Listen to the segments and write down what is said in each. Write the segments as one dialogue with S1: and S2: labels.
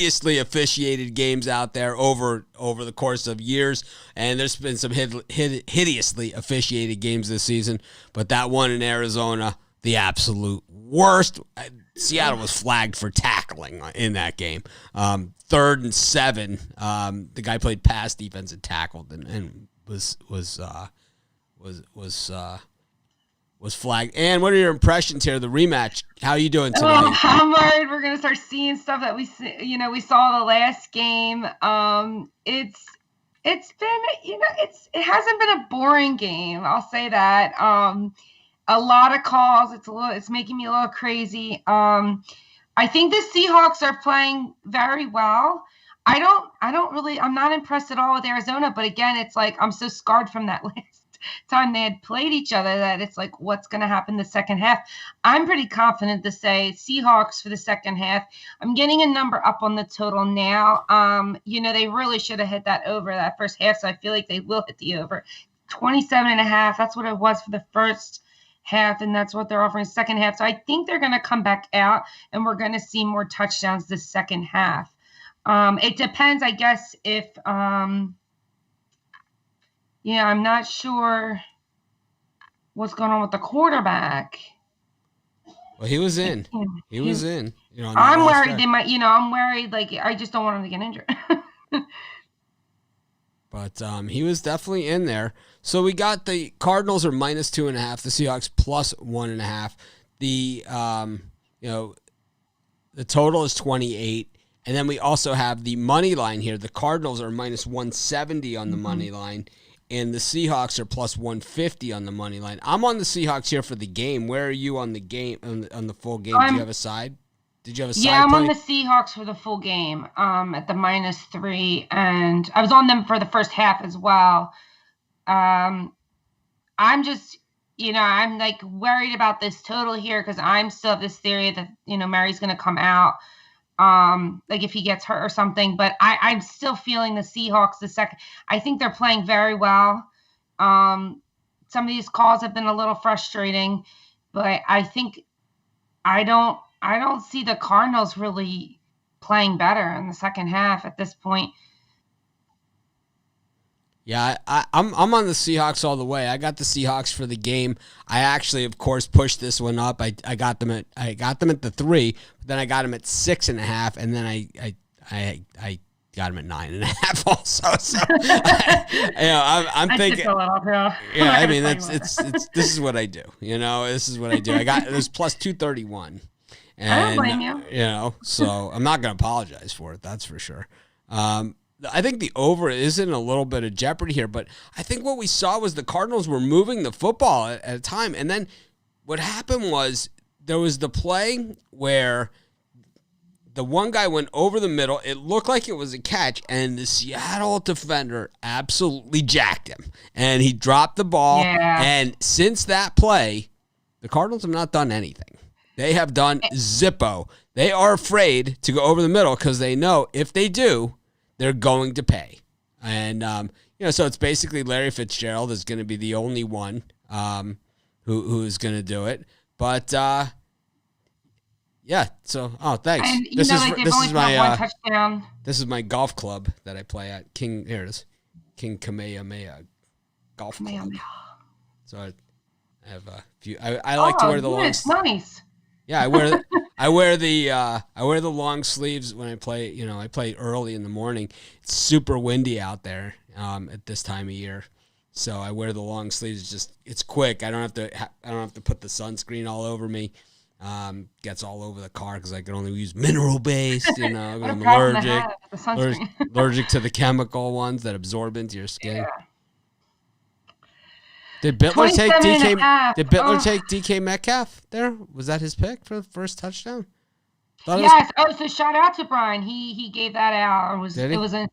S1: hideously officiated games out there over the course of years, and there's been some hideously officiated games this season, but that one in Arizona, the absolute worst. Seattle was flagged for tackling in that game. 3rd and 7, the guy played pass defense and tackled and was flagged. And what are your impressions here? The rematch. How are you doing tonight?
S2: I'm worried we're gonna start seeing stuff that we saw the last game. It's been, it hasn't been a boring game. I'll say that. A lot of calls. It's making me a little crazy. I think the Seahawks are playing very well. I'm not impressed at all with Arizona, but again, it's like I'm so scarred from that last time they had played each other that it's like, what's going to happen the second half? I'm pretty confident to say Seahawks for the second half. I'm getting a number up on the total now. They really should have hit that over that first half, so I feel like they will hit the over. 27.5, that's what it was for the first half, and that's what they're offering second half. So I think they're going to come back out, and we're going to see more touchdowns this second half. It depends, I guess, if I'm not sure what's going on with the quarterback.
S1: Well, he was in. He was in.
S2: I'm worried they might. I'm worried. Like, I just don't want him to get injured.
S1: But he was definitely in there. So we got the Cardinals are -2.5, the Seahawks +1.5. The the total is 28, and then we also have the money line here. The Cardinals are -170 on the money line, and the Seahawks are +150 on the money line. I'm on the Seahawks here for the game. Where are you on the game on the full game? Do you have a side? Did you have a side?
S2: Yeah, I'm on the Seahawks for the full game at the -3, and I was on them for the first half as well. I'm just, I'm like worried about this total here because I'm still have this theory that, Mary's going to come out, like if he gets hurt or something. But I'm still feeling the Seahawks the second. I think they're playing very well. Some of these calls have been a little frustrating, but I think I don't see the Cardinals really playing better in the second half at this point.
S1: Yeah, I'm on the Seahawks all the way. I got the Seahawks for the game. I actually, of course, pushed this one up. I got them at the 3, but then I got them at 6.5, and then I got them at 9.5 also. So I'm thinking. Yeah, I mean it's this is what I do. This is what I do. It was +231. And,
S2: I don't blame you.
S1: So I'm not going to apologize for it. That's for sure. I think the over is in a little bit of jeopardy here, but I think what we saw was the Cardinals were moving the football at a time. And then what happened was there was the play where the one guy went over the middle. It looked like it was a catch, and the Seattle defender absolutely jacked him. And he dropped the ball.
S2: Yeah.
S1: And since that play, the Cardinals have not done anything. They have done zippo. They are afraid to go over the middle because they know if they do, they're going to pay. And, so it's basically Larry Fitzgerald is going to be the only one who is going to do it. But, yeah, so, thanks.
S2: And,
S1: this is
S2: one touchdown.
S1: This is my golf club that I play at. Here it is. King Kamehameha Golf Club. So I have a few. I like to wear the long.
S2: It's nice.
S1: Yeah, I wear the long sleeves when I play. I play early in the morning. It's super windy out there at this time of year, so I wear the long sleeves. It's quick. I don't have to put the sunscreen all over me. Gets all over the car because I can only use mineral based. I'm allergic to the chemical ones that absorb into your skin.
S2: Yeah.
S1: Did Bittler take DK? Did Bittler take DK Metcalf there? Was that his pick for the first touchdown?
S2: Yes. So shout out to Brian. He gave that out. It was a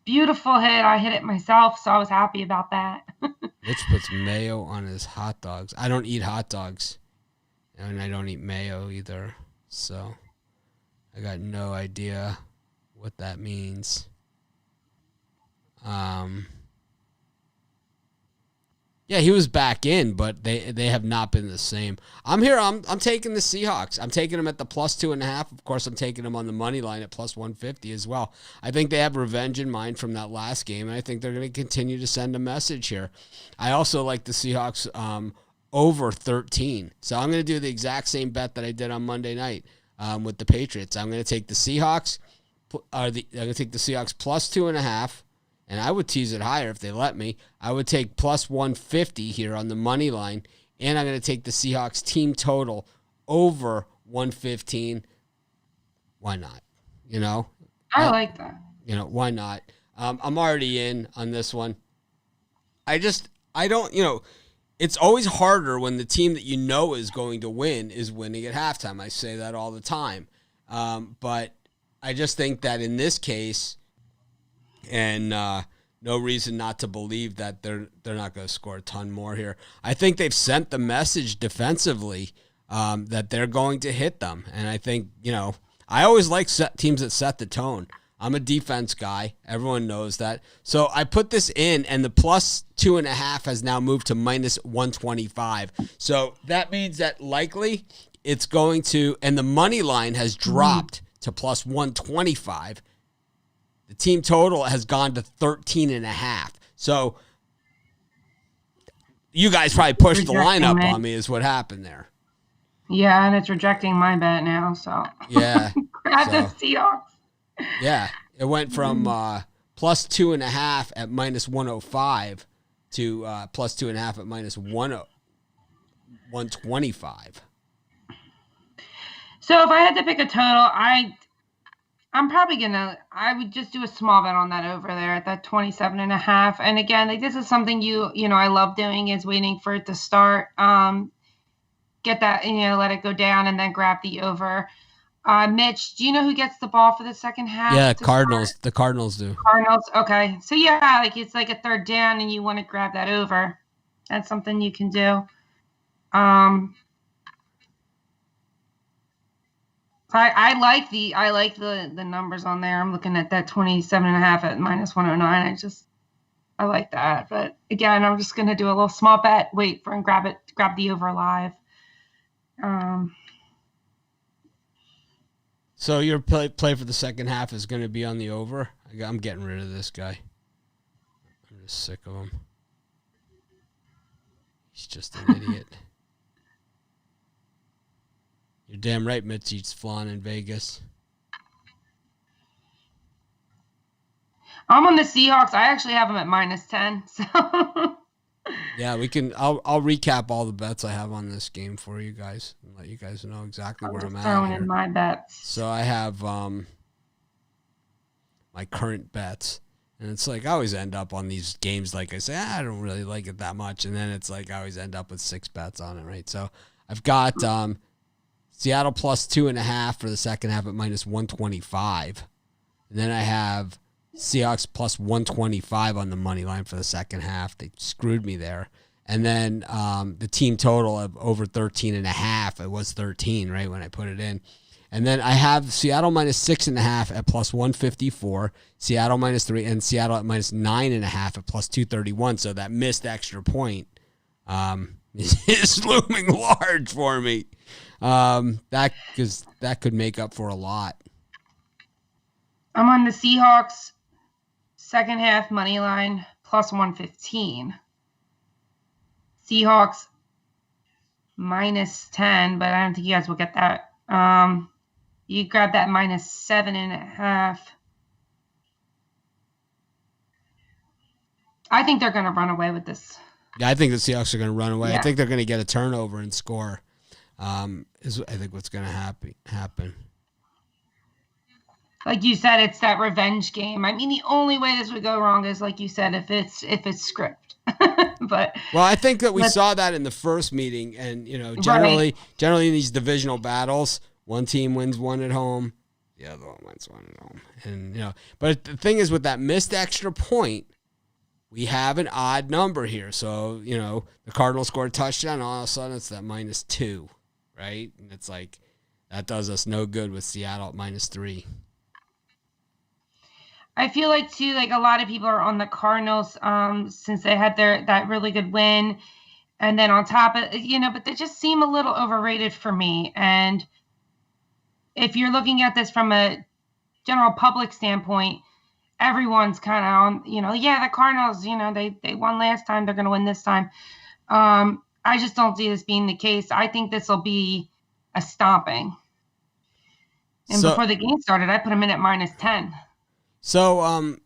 S2: beautiful hit. I hit it myself, so I was happy about that.
S1: Mitch puts mayo on his hot dogs. I don't eat hot dogs, and I don't eat mayo either. So I got no idea what that means. Yeah, he was back in, but they have not been the same. I'm here. I'm taking the Seahawks. I'm taking them at the +2.5. Of course, I'm taking them on the money line at +150 as well. I think they have revenge in mind from that last game, and I think they're going to continue to send a message here. I also like the Seahawks over 13. So I'm going to do the exact same bet that I did on Monday night with the Patriots. I'm going to take the Seahawks. I'm going to take the Seahawks +2.5. And I would tease it higher if they let me. I would take +150 here on the money line. And I'm going to take the Seahawks team total over 115. Why not?
S2: I like that.
S1: Why not? I'm already in on this one. I don't, it's always harder when the team that is going to win is winning at halftime. I say that all the time. But I just think that in this case, and no reason not to believe that they're not going to score a ton more here. I think they've sent the message defensively that they're going to hit them. And I think, I always like teams that set the tone. I'm a defense guy. Everyone knows that. So I put this in, and the +2.5 has now moved to -125. So that means that likely it's going to, and the money line has dropped to +125. The team total has gone to 13.5. So you guys probably pushed the line up on me is what happened there.
S2: Yeah, and it's rejecting my bet now. So
S1: yeah,
S2: grab the Seahawks.
S1: Yeah, it went from +2.5 at -105 to +2.5 at -125.
S2: So if I had to pick a total, I'm probably I would just do a small bet on that over there at that 27.5. And again, this is something I love doing is waiting for it to start, get that, let it go down and then grab the over. Mitch, do you know who gets the ball for the second half?
S1: Yeah, Cardinals. Start? The Cardinals do.
S2: Cardinals. Okay. So yeah, it's like a third down and you want to grab that over. That's something you can do. I like the numbers on there. I'm looking at that 27.5 at -109. I like that. But again, I'm just gonna do a little small bet, wait for and grab the over live.
S1: So your play for the second half is gonna be on the over? I'm getting rid of this guy. I'm just sick of him. He's just an idiot. You're damn right Mitzi's flying in Vegas.
S2: I'm on the Seahawks. I actually have them at -10. So
S1: yeah, we can. I'll recap all the bets I have on this game for you guys and let you guys know exactly where I'm at.
S2: Throwing in my bets.
S1: So I have my current bets, and it's like I always end up on these games. Like I say, I don't really like it that much, and then it's like I always end up with 6 bets on it, right? So I've got Seattle +2.5 for the second half at -125. And then I have Seahawks +125 on the money line for the second half. They screwed me there. And then the team total of over 13.5. It was 13, right, when I put it in. And then I have Seattle -6.5 at +154, Seattle -3, and Seattle at -9.5 at +231. So that missed extra point is looming large for me. That could make up for a lot.
S2: I'm on the Seahawks second half money line +115. Seahawks -10, but I don't think you guys will get that. You grab that -7.5. I think they're going to run away with this.
S1: Yeah, I think the Seahawks are going to run away.
S2: Yeah.
S1: I think they're going to get a turnover and score. Is I think what's going to happen.
S2: Like you said, it's that revenge game. I mean, the only way this would go wrong is, like you said, if it's script. But
S1: I think that we saw that in the first meeting, and generally in these divisional battles, one team wins one at home, the other one wins one at home, and But the thing is, with that missed extra point, we have an odd number here. So the Cardinals scored a touchdown, all of a sudden it's that -2. Right? And it's like, that does us no good with Seattle at -3.
S2: I feel like too, like a lot of people are on the Cardinals since they had that really good win. And then on top of, but they just seem a little overrated for me. And if you're looking at this from a general public standpoint, everyone's kind of on, the Cardinals, they won last time, they're going to win this time. I just don't see this being the case. I think this will be a stomping. And before the game started, I put them in at -10.
S1: So,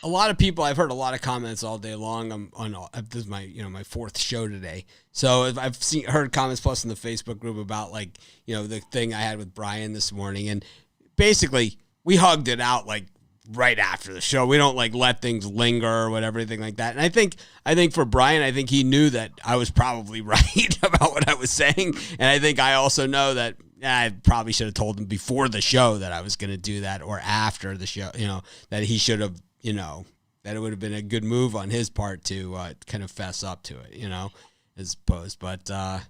S1: a lot of people, I've heard a lot of comments all day long. This is my fourth show today. So I've heard comments plus in the Facebook group about the thing I had with Brian this morning. And basically we hugged it out right after the show. We don't let things linger or whatever, anything like that. And I think for Brian, I think he knew that I was probably right about what I was saying. And I think I also know that I probably should have told him before the show that I was going to do that, or after the show, that he should have, that it would have been a good move on his part to kind of fess up to it, as opposed. But, sometimes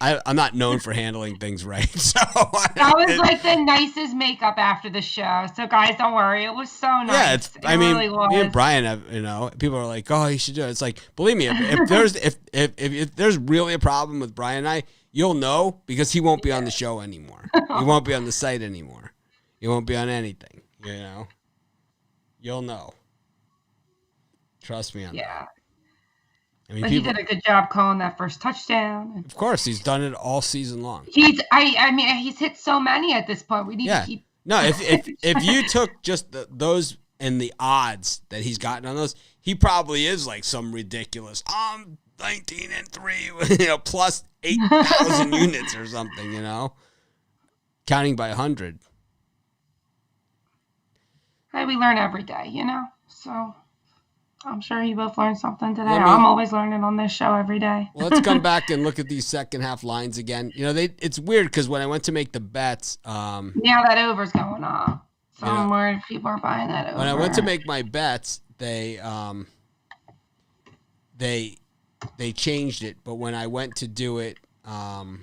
S1: I'm not known for handling things right. So
S2: that was the nicest makeup after the show. So guys, don't worry. It was so nice.
S1: Yeah,
S2: really was.
S1: Me and Brian have, people are like, oh, you should do it. It's like, believe me, if there's really a problem with Brian and I, you'll know, because he won't be on the show anymore. He won't be on the site anymore. He won't be on anything, You'll know. Trust me on that. I mean,
S2: but he did a good job calling that first touchdown.
S1: Of course, he's done it all season long.
S2: He's hit so many at this point. We need to keep.
S1: No, if you took just those and the odds that he's gotten on those, he probably is some ridiculous 19-3, plus 8,000 units or something, counting by 100.
S2: Hey, we learn every day, so I'm sure you both learned something today. I'm always learning on this show every day.
S1: Well, let's come back and look at these second half lines again. It's weird because when I went to make the bets,
S2: now that over's going up, so I'm worried people are buying that over.
S1: When I went to make my bets, they changed it, but when I went to do it, so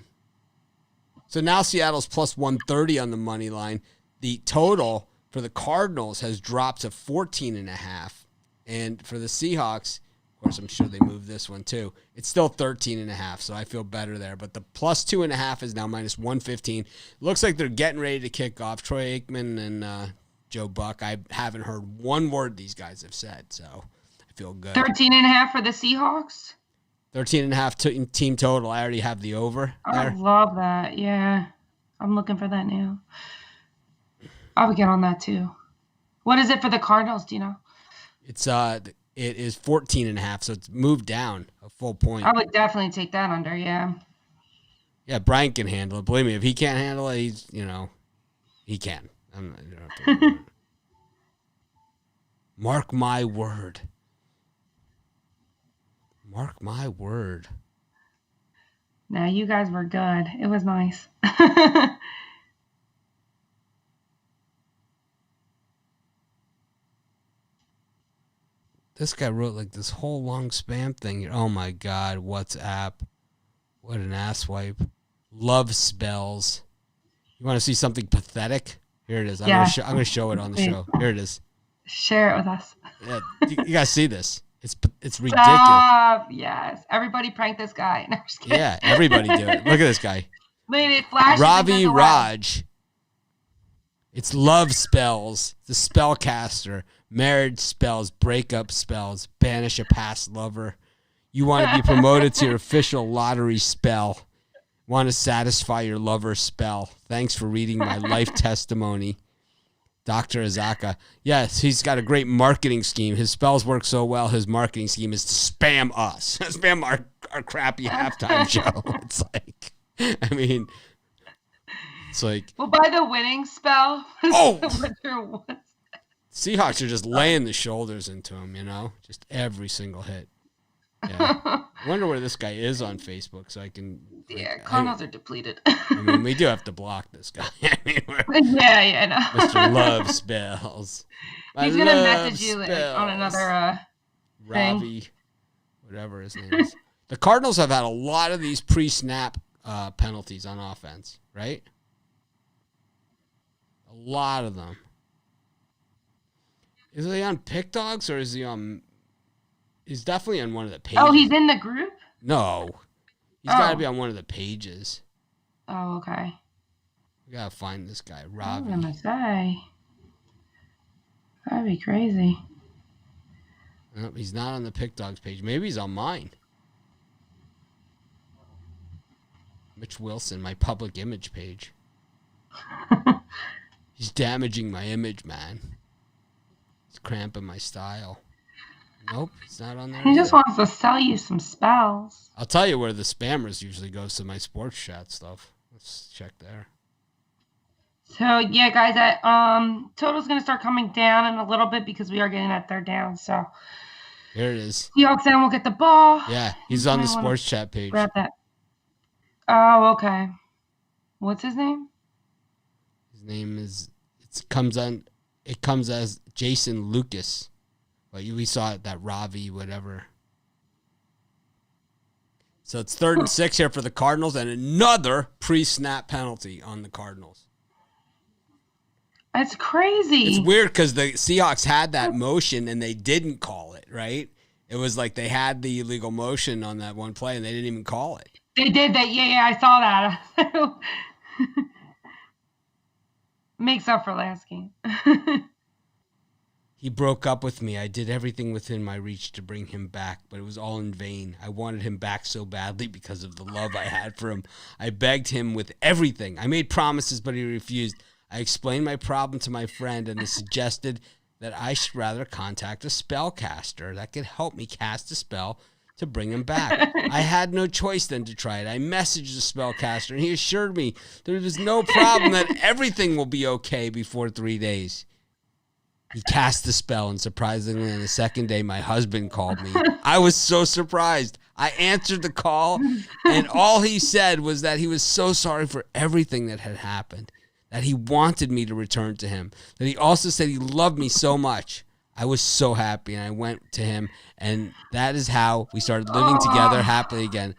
S1: now Seattle's plus 130 on the money line. The total for the Cardinals has dropped to 14.5. And for the Seahawks, of course, I'm sure they moved this one too. It's still 13.5, so I feel better there. But the plus 2.5 is now minus 115. Looks like they're getting ready to kick off. Troy Aikman and Joe Buck. I haven't heard one word these guys have said, so I feel good.
S2: 13.5 for the Seahawks?
S1: 13.5 team total. I already have the over there.
S2: I love that. Yeah, I'm looking for that now. I would get on that too. What is it for the Cardinals? Do you know?
S1: It is 14.5, so it's moved down a full point.
S2: I would definitely take that under. Yeah.
S1: Yeah, Brian can handle it. Believe me, if he can't handle it, he's he can. Mark my word. Mark my word.
S2: No, you guys were good. It was nice.
S1: This guy wrote this whole long spam thing. Oh my God, WhatsApp. What an asswipe. Love spells. You want to see something pathetic? Here it is. I'm going to show it on the show. Here it is.
S2: Share it with us.
S1: Yeah, you guys see this. It's ridiculous.
S2: Yes. Everybody prank this guy. No, I'm just kidding.
S1: Yeah, everybody do it. Look at this guy.
S2: Maybe it flashes.
S1: Ravi Raj. It's love spells. The spellcaster. Marriage spells. Breakup spells. Banish a past lover. You want to be promoted to your official lottery spell. Want to satisfy your lover spell. Thanks for reading my life testimony. Dr. Azaka. Yes, he's got a great marketing scheme. His spells work so well, his marketing scheme is to spam us. Spam our crappy halftime show. It's like...
S2: Well, by the winning spell...
S1: Oh! Seahawks are just laying the shoulders into him, Just every single hit. Yeah. I wonder where this guy is on Facebook so I can...
S2: Cardinals are depleted.
S1: We do have to block this guy.
S2: Yeah, no.
S1: Mr. Love Spells.
S2: He's going to message you on another
S1: Ravi, whatever his name is. The Cardinals have had a lot of these pre-snap penalties on offense, right? A lot of them. Is he on Pick Dogs or is he on? He's definitely on one of the pages.
S2: Oh, he's in the group?
S1: No. He's got to be on one of the pages.
S2: Oh, okay.
S1: We got to find this guy,
S2: I
S1: Robbie.
S2: was going to say. That'd be crazy.
S1: Nope, he's not on the Pick Dogs page. Maybe he's on mine. Mitch Wilson, my public image page. He's damaging my image, man. He's cramping my style. Nope, he's not on there.
S2: He just wants to sell you some spells.
S1: I'll tell you where the spammers usually goes to my sports chat stuff. Let's check there.
S2: So yeah, guys, that total's gonna start coming down in a little bit because we are getting that third down. So
S1: here it is.
S2: Seahawks then will get the ball.
S1: Yeah, he's on the sports chat page.
S2: Grab that. Oh, okay. What's his name?
S1: His name is. It comes as Jason Lucas. But we saw it that Ravi whatever. So it's 3rd and 6 here for the Cardinals, and another pre-snap penalty on the Cardinals.
S2: That's crazy.
S1: It's weird because the Seahawks had that motion and they didn't call it, right? It was like they had the illegal motion on that one play and they didn't even call it.
S2: They did that. Yeah, I saw that. Makes up for last game.
S1: He broke up with me. I did everything within my reach to bring him back, but it was all in vain. I wanted him back so badly because of the love I had for him. I begged him with everything. I made promises, but he refused. I explained my problem to my friend, and he suggested that I should rather contact a spellcaster that could help me cast a spell to bring him back. I had no choice then to try it. I messaged the spellcaster, and he assured me there was no problem, that everything will be okay before 3 days. He cast the spell, and surprisingly, on the second day, my husband called me. I was so surprised. I answered the call, and all he said was that he was so sorry for everything that had happened, that he wanted me to return to him, that he also said he loved me so much. I was so happy, and I went to him, and that is how we started living together happily again.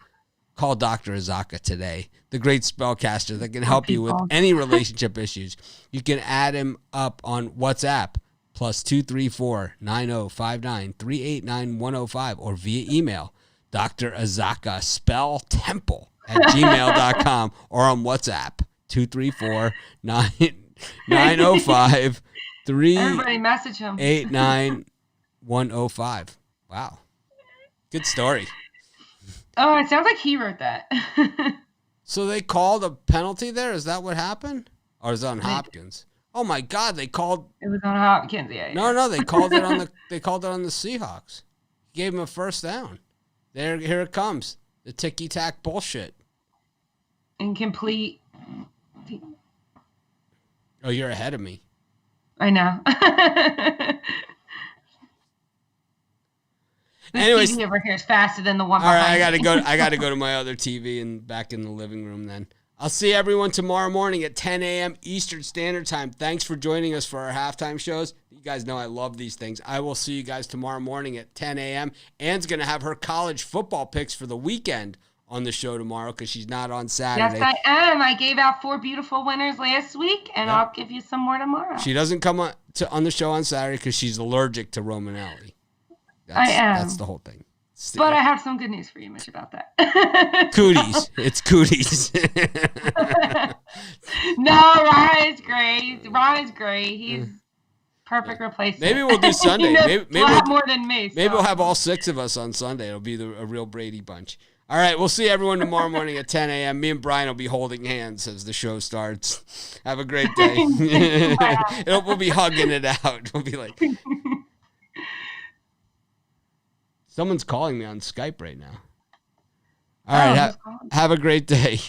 S1: Call Dr. Azaka today, the great spellcaster that can help you with any relationship issues. You can add him up on WhatsApp. +234 9059 389 105 or via email, Dr. Azaka spelltemple@gmail.com or on WhatsApp 234 905
S2: Everybody message him.
S1: 389 105. Wow. Good story.
S2: Oh, it sounds like he wrote that.
S1: So they called a penalty there? Is that what happened? Or is it on Hopkins? Oh my God! They called.
S2: It was on Hopkins, yeah.
S1: No, they called it on the. They called it on the Seahawks. Gave him a first down. Here it comes. The ticky tack bullshit.
S2: Incomplete.
S1: Oh, you're ahead of me.
S2: I know.
S1: Anyways,
S2: TV over here is faster than the one.
S1: All right,
S2: behind
S1: I gotta go to my other TV and back in the living room then. I'll see everyone tomorrow morning at 10 a.m. Eastern Standard Time. Thanks for joining us for our halftime shows. You guys know I love these things. I will see you guys tomorrow morning at 10 a.m. Anne's going to have her college football picks for the weekend on the show tomorrow because she's not on Saturday.
S2: Yes, I am. I gave out 4 beautiful winners last week, and I'll give you some more tomorrow.
S1: She doesn't come on the show on Saturday because she's allergic to Romanelli.
S2: I am.
S1: That's the whole thing.
S2: But I have some good news for you, Mitch, about that.
S1: Cooties. It's cooties.
S2: No, Ron is great. Ron is great. He's perfect replacement.
S1: Maybe we'll do Sunday.
S2: He knows
S1: maybe
S2: a lot more than me.
S1: Maybe we'll have all 6 of us on Sunday. It'll be a real Brady bunch. All right, we'll see everyone tomorrow morning at 10 a.m. Me and Brian will be holding hands as the show starts. Have a great day. We'll be hugging it out. We'll be like... Someone's calling me on Skype right now. All right, have a great day.